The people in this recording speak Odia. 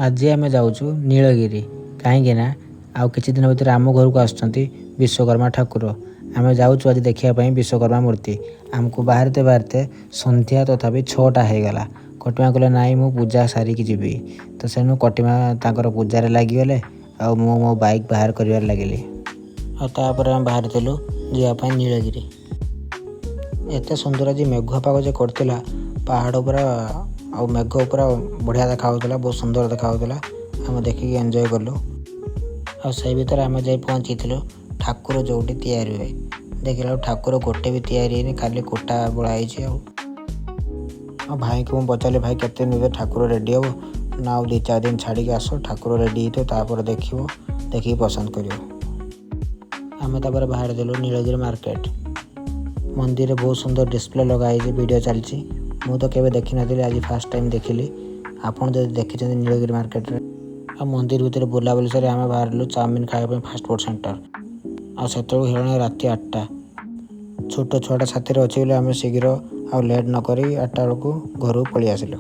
ଆଜି ଆମେ ଯାଉଛୁ ନୀଳଗିରି କାହିଁକି ନା ଆଉ କିଛି ଦିନ ଭିତରେ ଆମ ଘରକୁ ଆସୁଛନ୍ତି ବିଶ୍ୱକର୍ମା ଠାକୁର। ଆମେ ଯାଉଛୁ ଆଜି ଦେଖିବା ପାଇଁ ବିଶ୍ୱକର୍ମା ମୂର୍ତ୍ତି। ଆମକୁ ବାହାରିତେ ବାହାରିତେ ସନ୍ଧ୍ୟା ତଥାପି 6ଟା ହେଇଗଲା। କଟିମା କହିଲେ ନାଇଁ ମୁଁ ପୂଜା ସାରିକି ଯିବି। ତ ସେନୁ କଟିମା ତାଙ୍କର ପୂଜାରେ ଲାଗିଗଲେ ଆଉ ମୁଁ ମୋ ବାଇକ୍ ବାହାର କରିବାରେ ଲାଗିଲି। ଆଉ ତାପରେ ଆମେ ବାହାରିଥିଲୁ ଯିବା ପାଇଁ ନୀଳଗିରି। ଏତେ ସୁନ୍ଦର ଆଜି ମେଘୁଆ ପାଗ ଯେ କରିଥିଲା, ପାହାଡ଼ ପୁରା ଆଉ ମେଘ ପୁରା ବଢ଼ିଆ ଦେଖାହେଉଥିଲା, ବହୁତ ସୁନ୍ଦର ଦେଖାହେଉଥିଲା। ଆମେ ଦେଖିକି ଏନ୍ଜୟ କଲୁ। ଆଉ ସେଇ ଭିତରେ ଆମେ ଯାଇ ପହଞ୍ଚିଥିଲୁ ଠାକୁର ଯେଉଁଠି ତିଆରି ହୁଏ। ଦେଖିଲା ବେଳକୁ ଠାକୁର ଗୋଟେ ବି ତିଆରି ହେଇନି, ଖାଲି କୋଟା ବୋଳା ହେଇଛି। ଆଉ ଭାଇଙ୍କୁ ମୁଁ ପଚାରିଲି, ଭାଇ କେତେ ଦିନ ଭିତରେ ଠାକୁର ରେଡ଼ି ହେବ? ନା ଆଉ 2-4 ଦିନ ଛାଡ଼ିକି ଆସ, ଠାକୁର ରେଡ଼ି ହେଇଥିବ, ତାପରେ ଦେଖିକି ପସନ୍ଦ କରିବ। ଆମେ ତାପରେ ବାହାରିଦେଲୁ ନୀଳଗିରି ମାର୍କେଟ। ମନ୍ଦିରରେ ବହୁତ ସୁନ୍ଦର ଡିସପ୍ଲେ ଲଗା ହେଇଛି, ଭିଡ଼ିଓ ଚାଲିଛି। ମୁଁ ତ କେବେ ଦେଖିନଥିଲି, ଆଜି ଫାର୍ଷ୍ଟ ଟାଇମ୍ ଦେଖିଲି। ଆପଣ ଯଦି ଦେଖିଛନ୍ତି ନୀଳଗିରି ମାର୍କେଟରେ। ଆଉ ମନ୍ଦିର ଭିତରେ ବୁଲାବୁଲି ସାରି ଆମେ ବାହାରିଲୁ ଚାଉମିନ ଖାଇବା ପାଇଁ ଫାଷ୍ଟଫୁଡ଼ ସେଣ୍ଟର। ଆଉ ସେତେବେଳକୁ ହେଲାଣି ରାତି 8ଟା। ଛୋଟ ଛୁଆଟା ସାଥିରେ ଅଛି ବୋଲି ଆମେ ଶୀଘ୍ର ଆଉ ଲେଟ୍ ନ କରି 8ଟା ବେଳକୁ ଘରକୁ ପଳେଇ ଆସିଲୁ।